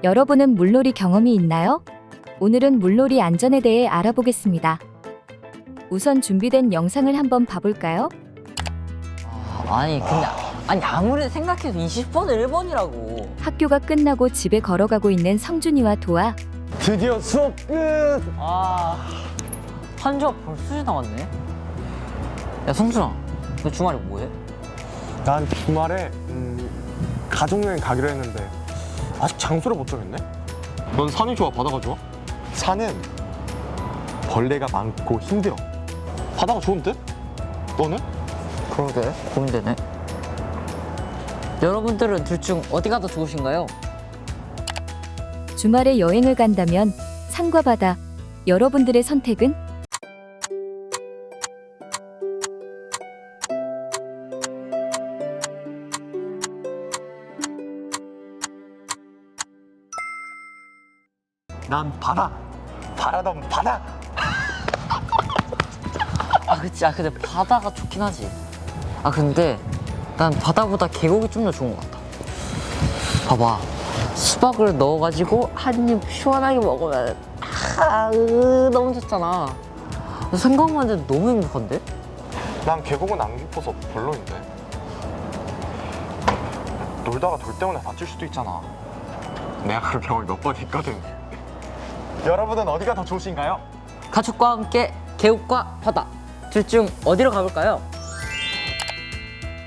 여러분은 물놀이 경험이 있나요? 오늘은 물놀이 안전에 대해 알아보겠습니다. 우선 준비된 영상을 한번 봐볼까요? 아니 아무리 생각해도 20번은 1번이라고. 학교가 끝나고 집에 걸어가고 있는 성준이와 도아. 드디어 수업 끝! 한 주가 벌써 지나갔네. 야 성준아, 너 주말에 뭐해? 난 주말에 가족여행 가기로 했는데 아직 장소를 못 정했네? 넌 산이 좋아, 바다가 좋아? 산은 벌레가 많고 힘들어. 바다가 좋은데? 너는? 그러게 고민되네. 여러분들은 둘 중 어디가 더 좋으신가요? 주말에 여행을 간다면 산과 바다. 여러분들의 선택은? 난 바다! 바라던 바다! 그치. 근데 바다가 좋긴 하지. 근데 난 바다보다 계곡이 좀 더 좋은 것 같아. 봐봐, 수박을 넣어가지고 한 입 시원하게 먹으면 너무 좋잖아. 생각만 해도 너무 행복한데? 난 계곡은 안 깊어서 별로인데. 놀다가 돌 때문에 다칠 수도 있잖아. 내가 그 경험이 몇 번 있거든. 여러분은 어디가 더 좋으신가요? 가족과 함께 계곡과 바다 둘 중 어디로 가볼까요?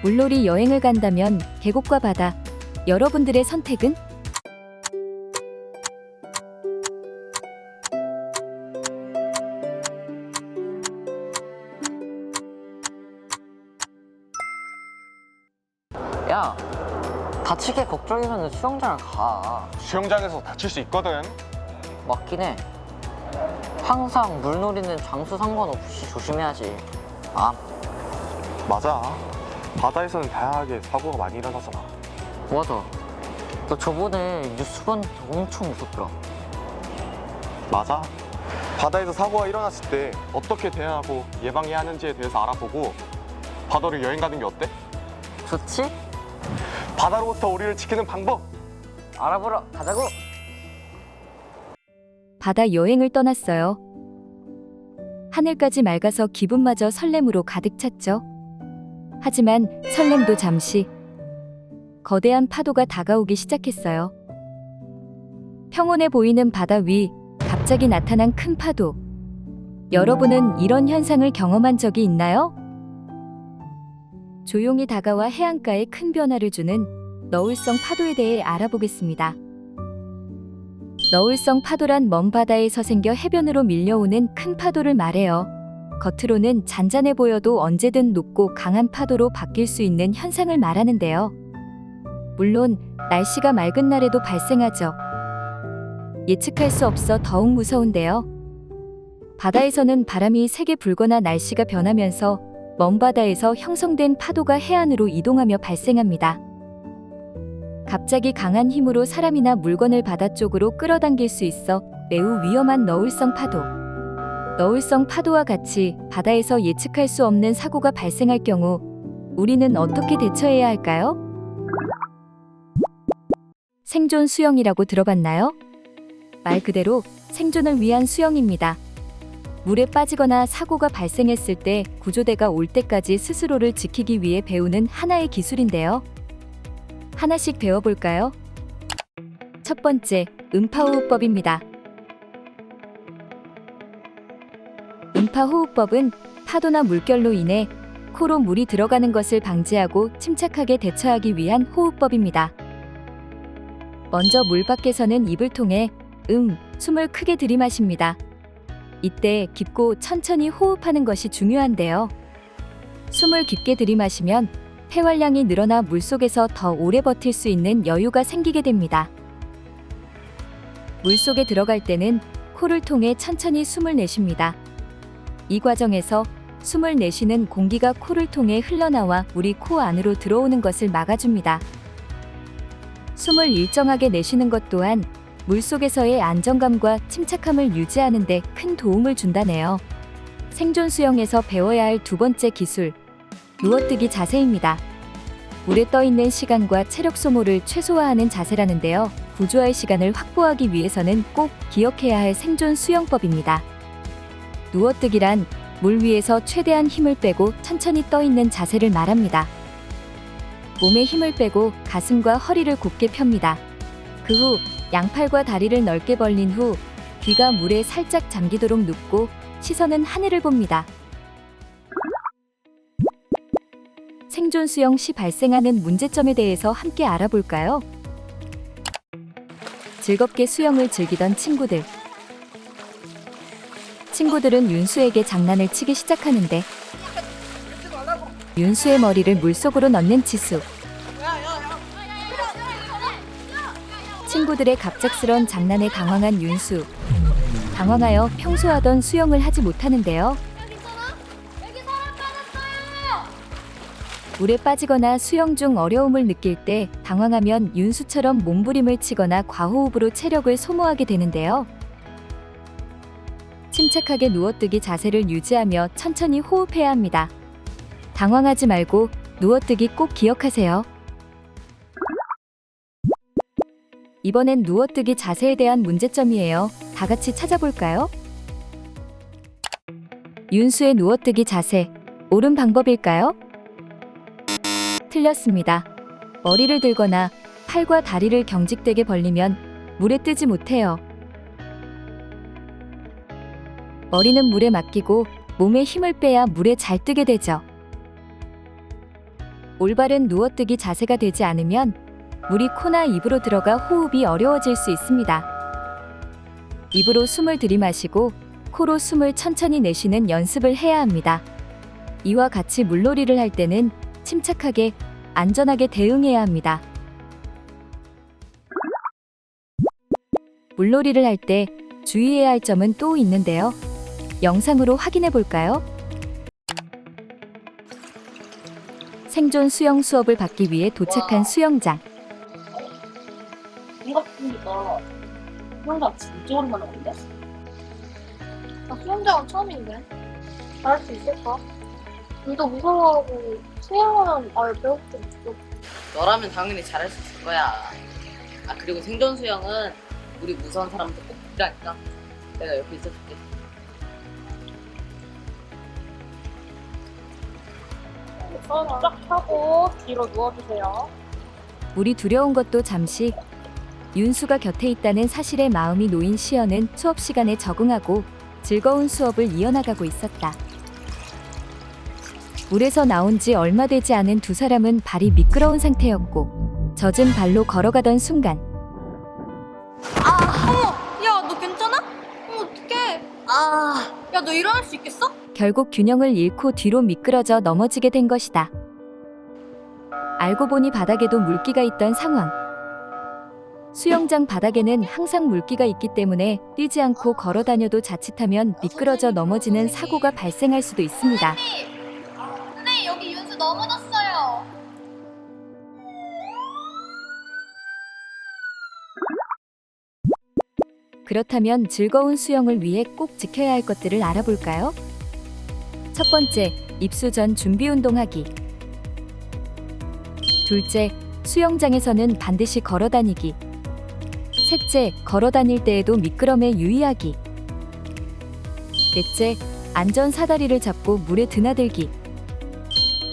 물놀이 여행을 간다면 계곡과 바다. 여러분들의 선택은? 야, 다치게 걱정이면 수영장을 가. 수영장에서 다칠 수 있거든. 맞긴 해. 항상 물놀이는 장소 상관없이 조심해야지. 맞아. 바다에서는 다양하게 사고가 많이 일어나잖아. 맞아. 너 저번에 뉴스 봤는데 엄청 무섭더라. 맞아. 바다에서 사고가 일어났을 때 어떻게 대응하고 예방해야 하는지에 대해서 알아보고 바다로 여행 가는 게 어때? 좋지? 바다로부터 우리를 지키는 방법! 알아보러 가자고. 바다 여행을 떠났어요. 하늘까지 맑아서 기분마저 설렘으로 가득 찼죠. 하지만 설렘도 잠시. 거대한 파도가 다가오기 시작했어요. 평온해 보이는 바다 위, 갑자기 나타난 큰 파도. 여러분은 이런 현상을 경험한 적이 있나요? 조용히 다가와 해안가에 큰 변화를 주는 너울성 파도에 대해 알아보겠습니다. 너울성 파도란 먼 바다에서 생겨 해변으로 밀려오는 큰 파도를 말해요. 겉으로는 잔잔해 보여도 언제든 높고 강한 파도로 바뀔 수 있는 현상을 말하는데요. 물론 날씨가 맑은 날에도 발생하죠. 예측할 수 없어 더욱 무서운데요. 바다에서는 바람이 세게 불거나 날씨가 변하면서 먼 바다에서 형성된 파도가 해안으로 이동하며 발생합니다. 갑자기 강한 힘으로 사람이나 물건을 바다 쪽으로 끌어당길 수 있어 매우 위험한 너울성 파도. 너울성 파도와 같이 바다에서 예측할 수 없는 사고가 발생할 경우 우리는 어떻게 대처해야 할까요? 생존 수영이라고 들어봤나요? 말 그대로 생존을 위한 수영입니다. 물에 빠지거나 사고가 발생했을 때 구조대가 올 때까지 스스로를 지키기 위해 배우는 하나의 기술인데요. 하나씩 배워볼까요? 첫 번째, 음파호흡법입니다. 음파호흡법은 파도나 물결로 인해 코로 물이 들어가는 것을 방지하고 침착하게 대처하기 위한 호흡법입니다. 먼저 물 밖에서는 입을 통해 숨을 크게 들이마십니다. 이때 깊고 천천히 호흡하는 것이 중요한데요. 숨을 깊게 들이마시면 폐활량이 늘어나 물속에서 더 오래 버틸 수 있는 여유가 생기게 됩니다. 물속에 들어갈 때는 코를 통해 천천히 숨을 내쉽니다. 이 과정에서 숨을 내쉬는 공기가 코를 통해 흘러나와 우리 코 안으로 들어오는 것을 막아줍니다. 숨을 일정하게 내쉬는 것 또한 물속에서의 안정감과 침착함을 유지하는 데 큰 도움을 준다네요. 생존 수영에서 배워야 할 두 번째 기술, 누워뜨기 자세입니다. 물에 떠 있는 시간과 체력 소모를 최소화하는 자세라는데요. 구조할 시간을 확보하기 위해서는 꼭 기억해야 할 생존 수영법입니다. 누워뜨기란 물 위에서 최대한 힘을 빼고 천천히 떠 있는 자세를 말합니다. 몸에 힘을 빼고 가슴과 허리를 곧게 펴니다. 그 후 양팔과 다리를 넓게 벌린 후 귀가 물에 살짝 잠기도록 눕고 시선은 하늘을 봅니다. 생존 수영 시 발생하는 문제점에 대해서 함께 알아볼까요? 즐겁게 수영을 즐기던 친구들. 친구들은 윤수에게 장난을 치기 시작하는데 윤수의 머리를 물속으로 넣는 지수. 친구들의 갑작스런 장난에 당황한 윤수. 당황하여 평소 하던 수영을 하지 못하는데요. 물에 빠지거나 수영 중 어려움을 느낄 때 당황하면 윤수처럼 몸부림을 치거나 과호흡으로 체력을 소모하게 되는데요. 침착하게 누워뜨기 자세를 유지하며 천천히 호흡해야 합니다. 당황하지 말고 누워뜨기 꼭 기억하세요. 이번엔 누워뜨기 자세에 대한 문제점이에요. 다 같이 찾아볼까요? 윤수의 누워뜨기 자세, 옳은 방법일까요? 틀렸습니다. 머리를 들거나 팔과 다리를 경직되게 벌리면 물에 뜨지 못해요. 머리는 물에 맡기고 몸에 힘을 빼야 물에 잘 뜨게 되죠. 올바른 누워뜨기 자세가 되지 않으면 물이 코나 입으로 들어가 호흡이 어려워질 수 있습니다. 입으로 숨을 들이마시고 코로 숨을 천천히 내쉬는 연습을 해야 합니다. 이와 같이 물놀이를 할 때는 침착하게 안전하게 대응해야 합니다. 물놀이를 할 때 주의해야 할 점은 또 있는데요. 영상으로 확인해 볼까요? 생존 수영 수업을 받기 위해 도착한 수영장. 생각해보니까 수영장 진짜 오랜만에 오는데? 나 수영장은 처음인데 잘할 수 있을까? 물도 무서워하고 수영은 아예 배울 게 없어. 너라면 당연히 잘할 수 있을 거야. 아 그리고 생존 수영은 우리 무서운 사람들 꼭 필요하니까 내가 옆에 있어줄게. 손 쫙 펴고 뒤로 누워주세요. 물이 두려운 것도 잠시. 윤수가 곁에 있다는 사실에 마음이 놓인 시연은 수업 시간에 적응하고 즐거운 수업을 이어나가고 있었다. 물에서 나온 지 얼마 되지 않은 두 사람은 발이 미끄러운 상태였고 젖은 발로 걸어가던 순간 야, 너 괜찮아? 어떡해. 야, 너 일어날 수 있겠어? 결국 균형을 잃고 뒤로 미끄러져 넘어지게 된 것이다. 알고 보니 바닥에도 물기가 있던 상황. 수영장 바닥에는 항상 물기가 있기 때문에 뛰지 않고 걸어 다녀도 자칫하면 미끄러져 넘어지는 사고가 발생할 수도 있습니다. 선생님, 여기 윤수 넘어졌어요. 그렇다면 즐거운 수영을 위해 꼭 지켜야 할 것들을 알아볼까요? 첫 번째, 입수 전 준비 운동하기. 둘째, 수영장에서는 반드시 걸어 다니기. 셋째, 걸어 다닐 때에도 미끄럼에 유의하기. 넷째, 안전 사다리를 잡고 물에 드나들기.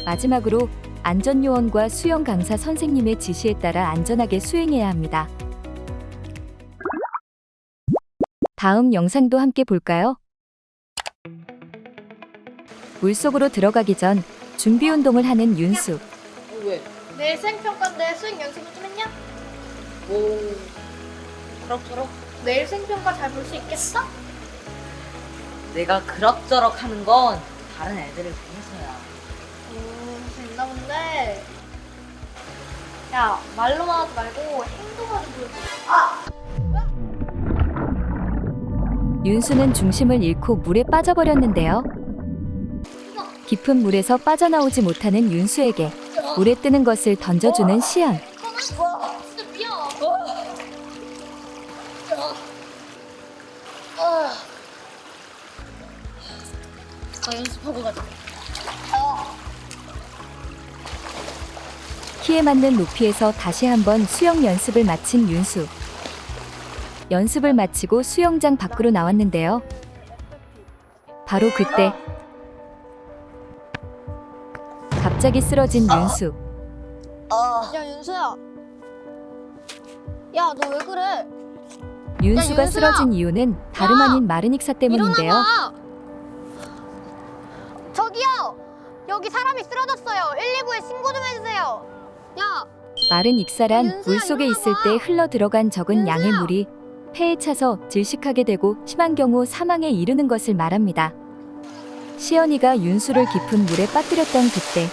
마지막으로 안전요원과 수영 강사 선생님의 지시에 따라 안전하게 수행해야 합니다. 다음 영상도 함께 볼까요? 물속으로 들어가기 전 준비 운동을 하는 윤수. 왜? 내일 수행평가인데 수행 연습을 좀 했냐? 오 그럭저럭. 내일 수행평가 잘 볼 수 있겠어? 내가 그럭저럭 하는 건 다른 애들을 보면서야. 됐나 본데. 야, 말로만 하지 말고 행동하는 보여줘. 윤수는 중심을 잃고 물에 빠져버렸는데요. 깊은 물에서 빠져나오지 못하는 윤수에게 물에 뜨는 것을 던져주는 시연. 진짜 미안. 연습하고 가자. 키에 맞는 높이에서 다시 한번 수영 연습을 마친 윤수. 연습을 마치고 수영장 밖으로 나왔는데요. 바로 그때 갑자기 쓰러진 윤수. 야 윤수야. 야 너 왜 그래? 윤수가 윤수야! 쓰러진 이유는 다름 아닌 마른 익사 때문인데요. 일어나봐. 저기요. 여기 사람이 쓰러졌어요. 119에 신고 좀 해주세요. 야. 마른 익사란 윤수야, 물속에 일어나봐. 있을 때 흘러 들어간 적은 윤수야! 양의 물이 폐에 차서 질식하게 되고 심한 경우 사망에 이르는 것을 말합니다. 시연이가 윤수를 깊은 물에 빠뜨렸던 그때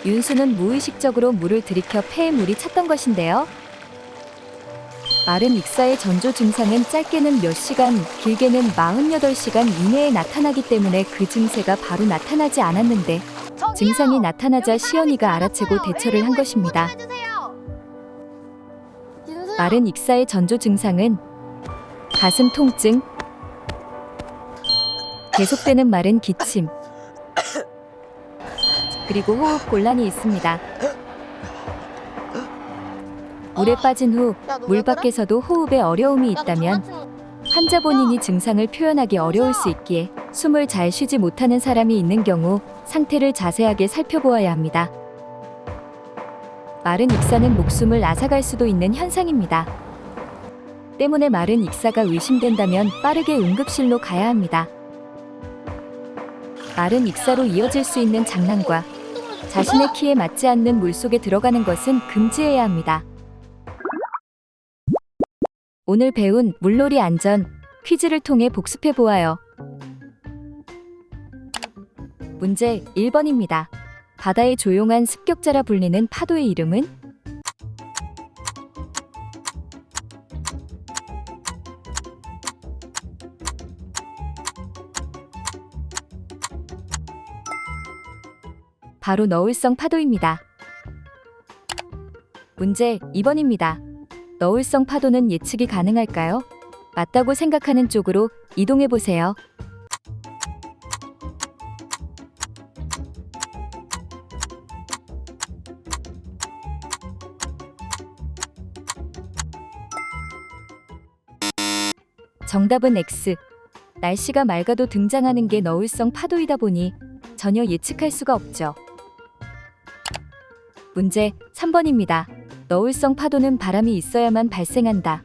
윤수는 무의식적으로 물을 들이켜 폐에 물이 찼던 것인데요. 마른 익사의 전조 증상은 짧게는 몇 시간, 길게는 48시간 이내에 나타나기 때문에 그 증세가 바로 나타나지 않았는데 저기요. 증상이 나타나자 여기 사람이 시연이가 알아채고 쓰러졌어요. 대처를 한 119에 것입니다. 신고 좀 해주세요. 윤수야. 마른 익사의 전조 증상은 가슴 통증, 계속되는 마른 기침, 그리고 호흡 곤란이 있습니다. 물에 빠진 후 야, 너왜 물 그래? 밖에서도 호흡에 어려움이 야, 너 있다면 장난치는- 환자 본인이 증상을 표현하기 어려울 수 있기에 숨을 잘 쉬지 못하는 사람이 있는 경우 상태를 자세하게 살펴보아야 합니다. 마른 익사는 목숨을 앗아갈 수도 있는 현상입니다. 때문에 마른 익사가 의심된다면 빠르게 응급실로 가야 합니다. 마른 익사로 이어질 수 있는 장난과 자신의 키에 맞지 않는 물속에 들어가는 것은 금지해야 합니다. 오늘 배운 물놀이 안전 퀴즈를 통해 복습해 보아요. 문제 1번입니다. 바다의 조용한 습격자라 불리는 파도의 이름은? 바로 너울성 파도입니다. 문제 2번입니다. 너울성 파도는 예측이 가능할까요? 맞다고 생각하는 쪽으로 이동해 보세요. 정답은 X. 날씨가 맑아도 등장하는 게 너울성 파도이다 보니 전혀 예측할 수가 없죠. 문제 3번입니다. 너울성 파도는 바람이 있어야만 발생한다.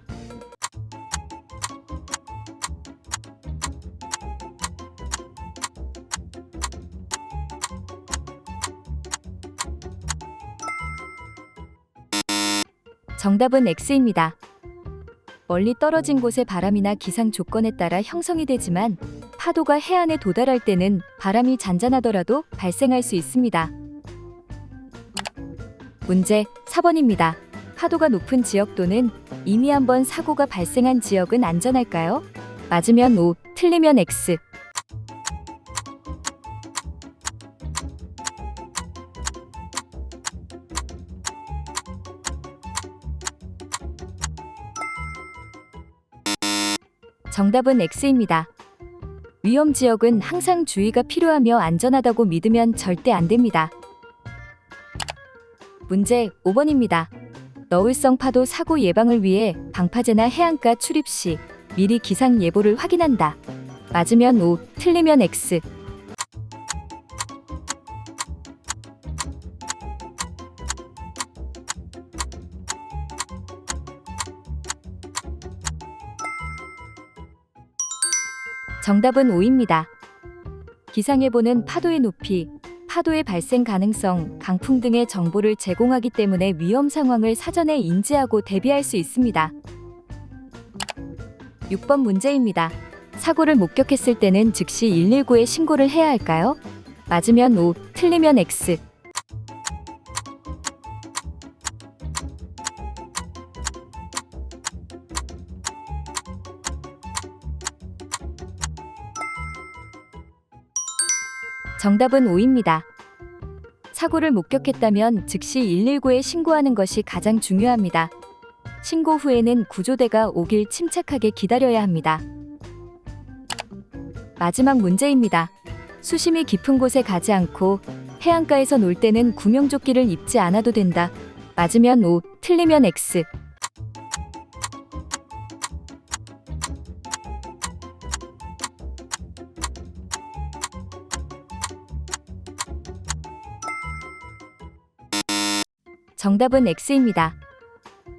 정답은 X입니다. 멀리 떨어진 곳의 바람이나 기상 조건에 따라 형성이 되지만 파도가 해안에 도달할 때는 바람이 잔잔하더라도 발생할 수 있습니다. 문제 4번입니다. 파도가 높은 지역 또는 이미 한번 사고가 발생한 지역은 안전할까요? 맞으면 O, 틀리면 X. 정답은 X입니다. 위험 지역은 항상 주의가 필요하며 안전하다고 믿으면 절대 안 됩니다. 문제 5번입니다. 너울성 파도 사고 예방을 위해 방파제나 해안가 출입 시 미리 기상 예보를 확인한다. 맞으면 O, 틀리면 X. 정답은 O입니다. 기상예보는 파도의 높이, 파도의 발생 가능성, 강풍 등의 정보를 제공하기 때문에 위험 상황을 사전에 인지하고 대비할 수 있습니다. 6번 문제입니다. 사고를 목격했을 때는 즉시 119에 신고를 해야 할까요? 맞으면 O, 틀리면 X. 정답은 O입니다. 사고를 목격했다면 즉시 119에 신고하는 것이 가장 중요합니다. 신고 후에는 구조대가 오길 침착하게 기다려야 합니다. 마지막 문제입니다. 수심이 깊은 곳에 가지 않고 해안가에서 놀 때는 구명조끼를 입지 않아도 된다. 맞으면 O, 틀리면 X. 정답은 X입니다.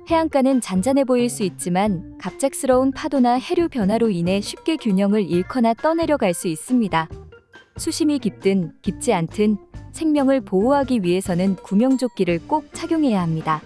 해안가는 잔잔해 보일 수 있지만 갑작스러운 파도나 해류 변화로 인해 쉽게 균형을 잃거나 떠내려갈 수 있습니다. 수심이 깊든 깊지 않든 생명을 보호하기 위해서는 구명조끼를 꼭 착용해야 합니다.